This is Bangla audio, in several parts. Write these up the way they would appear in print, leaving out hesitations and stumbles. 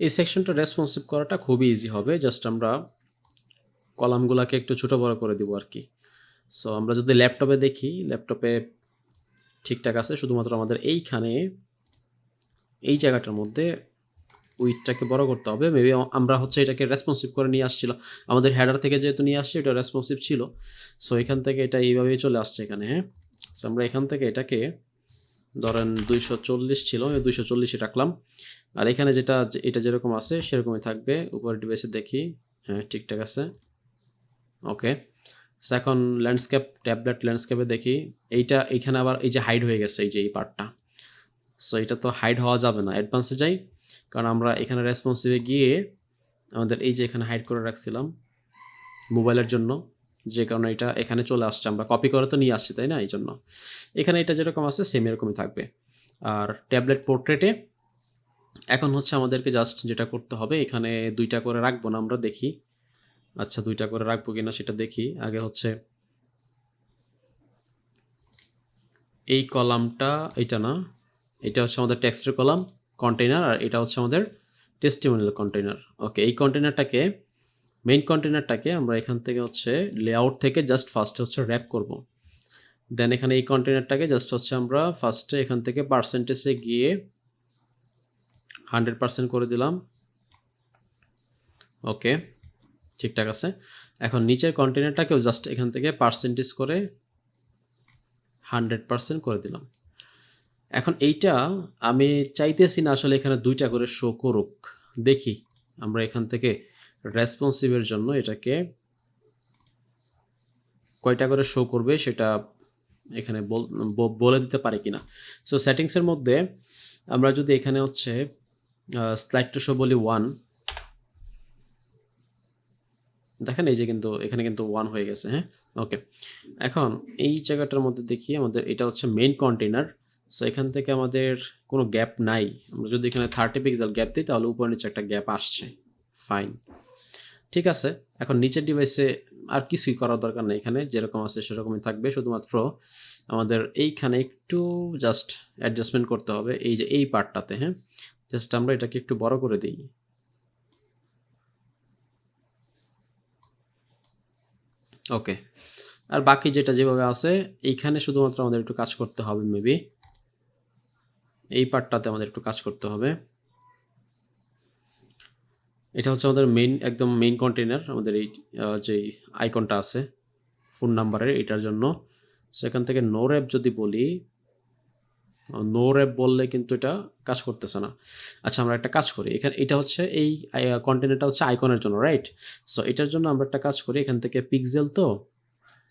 এই সেকশনটা রেসপন্সিভ করাটা খুবই ইজি হবে, জাস্ট আমরা কলামগুলোকে একটু ছোটো বড়ো করে দিব আর কি। সো আমরা যদি ল্যাপটপে দেখি, ল্যাপটপে ঠিকঠাক আছে, শুধুমাত্র আমাদের এইখানে এই জায়গাটার মধ্যে উইথটাকে বড় করতে হবে। মেবি আমরা হচ্ছে এটাকে রেসপন্সিভ করে নিয়ে আসছিল, আমাদের হেডার থেকে যেহেতু নিয়ে আসছি এটা রেসপন্সিভ ছিল। সো এখান থেকে এটা এইভাবেই চলে আসছে এখানে। হ্যাঁ, সো আমরা এখান থেকে এটাকে ধরেন 240 ছিল, 240 রাখলাম। আর এখানে যেটা এটা যেরকম আছে সেরকমই থাকবে। উপরের ডিভাইসে দেখি, হ্যাঁ ঠিকঠাক আছে। ওকে, সো এখন ল্যান্ডস্কেপ, ট্যাবলেট ল্যান্ডস্কেপে দেখি, এইটা এইখানে আবার এই যে হাইড হয়ে গেছে এই যে এই পার্টটা। সো এটা তো হাইড হওয়া যাবে না, অ্যাডভান্সে যাই, কারণ আমরা এখানে রেসপন্সিভে গিয়ে আমাদের এই যে এখানে হাইড করে রাখছিলাম মোবাইলের জন্য, যে কারণে এটা এখানে চলে আসছে, আমরা কপি করে তো নিয়ে আসছি তাই না, এই জন্য এখানে এটা যেরকম আছে সেম এরকমই থাকবে। আর ট্যাবলেট পোর্ট্রেটে এখন হচ্ছে আমাদেরকে জাস্ট যেটা করতে হবে, এখানে 2টা করে রাখবো না আমরা, দেখি আচ্ছা 2টা করে রাখবো কিনা সেটা দেখি আগে। হচ্ছে এই কলামটা, এটা না, এটা হচ্ছে আমাদের টেক্সটের কলাম কন্টেইনার, আর এটা হচ্ছে আমাদের টেস্টিমোনিয়াল কন্টেইনার। ওকে, এই কন্টেইনারটাকে, মেইন কন্টেইনারটাকে আমরা এখান থেকে হচ্ছে লেআউট থেকে জাস্ট ফার্স্টে হচ্ছে র্যাপ করব। দেন এখানে এই কন্টেইনারটাকে জাস্ট হচ্ছে আমরা ফার্স্টে এখান থেকে পার্সেন্টেজে গিয়ে 100% করে দিলাম। ওকে, ঠিকঠাক আছে। এখন নিচের কন্টেইনারটাকেও জাস্ট এখান থেকে পার্সেন্টেজ করে 100% করে দিলাম। এখন এইটা আমি চাইতেছি না আসলে এখানে 2টা করে শো করুক, দেখি আমরা এখান থেকে রেসপন্সিভের জন্য এটাকে কয়টা করে শো করবে সেটা এখানে বলে দিতে পারি কিনা। সো সেটিংসের মধ্যে আমরা যদি এখানে হচ্ছে স্লাইড টু শো বলি 1, দেখেন এই যে কিন্তু এখানে কিন্তু 1 হয়ে গেছে। হ্যাঁ, ওকে, এখন এই জায়গাটার মধ্যে দেখি আমাদের এটা হচ্ছে মেইন কন্টেইনার। সো এখান থেকে আমাদের কোনো গ্যাপ নাই, আমরা যদি এখানে 30 পিক্সেল গ্যাপ দিই তাহলে উপর নিচে একটা গ্যাপ আসছে, ফাইন, ঠিক আছে। এখন নিচের ডিভাইসে আর কিছুই করার দরকার নেই, এখানে যেরকম আছে সেরকমই থাকবে, শুধুমাত্র আমাদের এইখানে একটু জাস্ট অ্যাডজাস্টমেন্ট করতে হবে এই যে এই পার্টটাতে। হ্যাঁ, জাস্ট আমরা এটাকে একটু বড় করে দিই। ওকে, আর বাকি যেটা যেভাবে আছে এইখানে শুধুমাত্র আমাদের একটু কাজ করতে হবে, মেবি এই পার্টটাতে আমাদের একটু কাজ করতে হবে। এটা হচ্ছে আমাদের মেইন, একদম মেইন কন্টেইনার, আমাদের এই যে আইকনটা আছে ফোন নাম্বারের, এটার জন্য। সেখান থেকে নো র্যাপ যদি বলি, নো র্যাপ বললে কিন্তু এটা কাজ করতেছে না। আচ্ছা, আমরা একটা কাজ করি, এখানে এটা হচ্ছে এই কন্টেইনারটা হচ্ছে আইকনের জন্য, রাইট? সো এটার জন্য আমরা একটা কাজ করি, এখান থেকে পিক্সেল, তো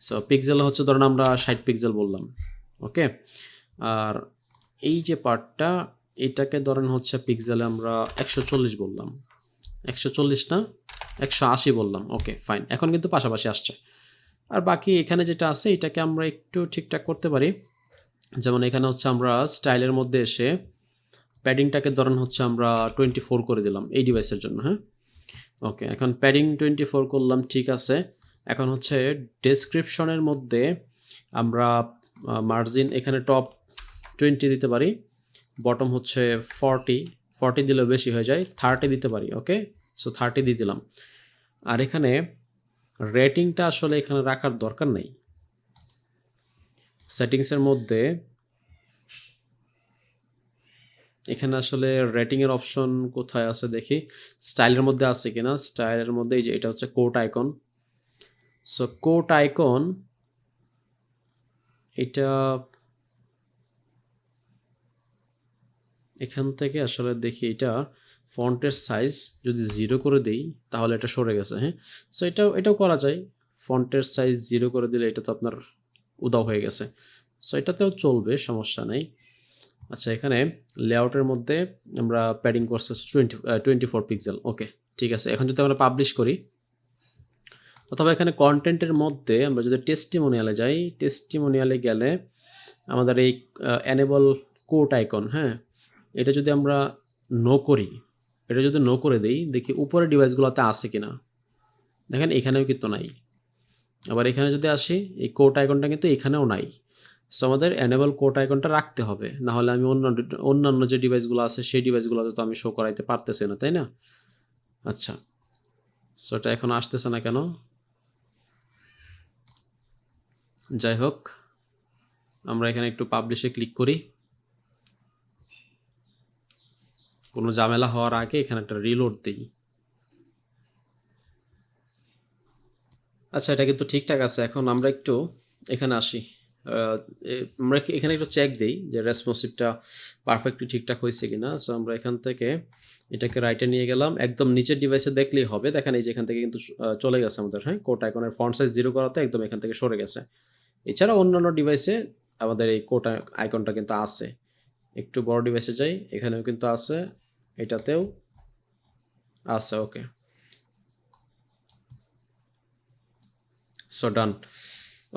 সো পিক্সেল হচ্ছে ধরুন আমরা 60 পিক্সেল বললাম। ওকে, আর এই যে পার্টটা এটাকে ধরেন হচ্ছে পিক্সেলে আমরা 140 বললাম, 140 না 180 বললাম। ওকে ফাইন, এখন কিন্তু পাশাপাশি আসছে। আর বাকি এখানে যেটা আছে এটাকে আমরা একটু ঠিকঠাক করতে পারি, যেমন এখানে হচ্ছে আমরা স্টাইলের মধ্যে এসে প্যাডিংটাকে ধরেন হচ্ছে আমরা 24 করে দিলাম এই ডিভাইসের জন্য। হ্যাঁ, ওকে, এখন প্যাডিং 24 করলাম, ঠিক আছে। এখন হচ্ছে ডেসক্রিপশনের মধ্যে আমরা মার্জিন এখানে টপ 20 দিতে পারি, বটম হচ্ছে 40 দিলেও বেশি হয়ে যায়, 30 দিতে পারি। ওকে, সো 30 দিয়ে দিলাম। আর এখানে রেটিংটা আসলে এখানে রাখার দরকার নেই, সেটিংসের মধ্যে এখানে আসলে রেটিংয়ের অপশন কোথায় আছে দেখি, স্টাইলের মধ্যে আছে কিনা। স্টাইলের মধ্যে এই যে এটা হচ্ছে quote icon. So quote icon এটা এখান থেকে আসলে দেখি, এটা ফন্টের সাইজ যদি 0 করে দেই তাহলে এটা সরে গেছে। হ্যাঁ, সো এটাও করা যায়, ফন্টের সাইজ 0 করে দিলে এটা তো আপনার উদাও হয়ে গেছে। সো এটাতেও চলবে, সমস্যা নেই। আচ্ছা, এখানে লেআউটের মধ্যে আমরা প্যাডিং করছে 24 পিক্সেল। ওকে, ঠিক আছে। এখন যদি আমরা পাবলিশ করি, অথবা এখানে কন্টেন্টের মধ্যে আমরা যদি টেস্টিমোনিয়ালে যাই, টেস্টিমোনিয়ালে গেলে আমাদের এই এনেবল কোট আইকন, হ্যাঁ, এটা যদি আমরা নো করি, এটা যদি নো করে দেই, দেখি উপরের ডিভাইসগুলোতে আছে কিনা। দেখেন এখানেও কিন্তু নাই। আবার এখানে যদি আসি, এই কোট আইকনটা কিন্তু এখানেও নাই। সো আমাদের এনেবল কোড আইকনটা রাখতে হবে, না হলে আমি অন্যান্য যে ডিভাইসগুলো আছে সেই ডিভাইসগুলোতে তো আমি শো করাইতে পারতেছি না, তাই না? আচ্ছা, সো এটা এখন আসতেছে না কেন? যাই হোক, আমরা এখানে একটু পাবলিশে ক্লিক করি। কোনো ঝামেলা হওয়ার আগে এখানে একটা রিলোড দিই। আচ্ছা, এটা কিন্তু ঠিকঠাক আছে। এখন আমরা একটু এখানে আসি। আমরা এখানে একটু চেক দিই যে রেসপন্সিভটা পারফেক্টলি ঠিকঠাক হয়েছে কিনা। সো আমরা এখান থেকে এটাকে রাইটে নিয়ে গেলাম, একদম নিচের ডিভাইসে দেখলেই হবে। দেখেন এই যে এখান থেকে কিন্তু চলে গেছে আমাদের, হ্যাঁ, কোড আইকনের ফন্ট সাইজ 0 করাতে একদম এখান থেকে সরে গেছে। এছাড়া অন্যান্য ডিভাইসে আমাদের এই কোড আইকনটা কিন্তু আছে। একটু বড় ডিভাইসে যাই, এখানেও কিন্তু আছে, এটাতেও আছে। ওকে, সো ডান।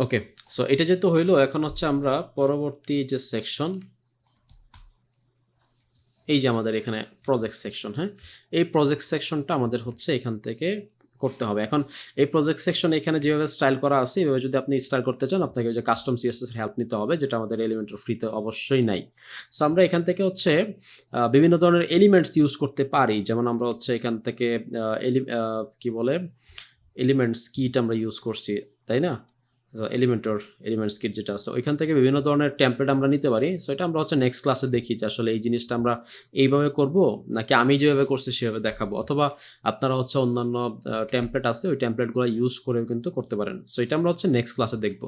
ওকে, সো এটা যেহেতু হইলো, এখন হচ্ছে আমরা পরবর্তী যে সেকশন, এই যে আমাদের এখানে প্রজেক্ট সেকশন, হ্যাঁ, এই প্রজেক্ট সেকশনটা আমাদের হচ্ছে এখান থেকে করতে হবে। এখন এই প্রজেক্ট সেকশন এখানে যেভাবে স্টাইল করা আছে, এভাবে যদি আপনি স্টাইল করতে চান, আপনাকে ওই যে কাস্টম সিএসএস এর হেল্প নিতে হবে, যেটা আমাদের এলিমেন্টর ফ্রিতে অবশ্যই নাই। সো আমরা এখান থেকে হচ্ছে বিভিন্ন ধরনের এলিমেন্টস ইউজ করতে পারি। যেমন আমরা হচ্ছে এখান থেকে কি বলে, এলিমেন্টস কিট আমরা ইউজ করছি, তাই না? এলিমেন্টস কিট যেটা আছে, ওইখান থেকে বিভিন্ন ধরনের টেমপ্লেট আমরা নিতে পারি। সো এটা আমরা হচ্ছে নেক্সট ক্লাসে দেখি যে আসলে এই জিনিসটা আমরা এইভাবে করব নাকি আমি যেভাবে করছি সেভাবে দেখাবো, অথবা আপনারা হচ্ছে অন্যান্য টেমপ্লেট আছে ওই টেমপ্লেটগুলো ইউজ করেও কিন্তু করতে পারেন। সো এটা আমরা হচ্ছে নেক্সট ক্লাসে দেখবো।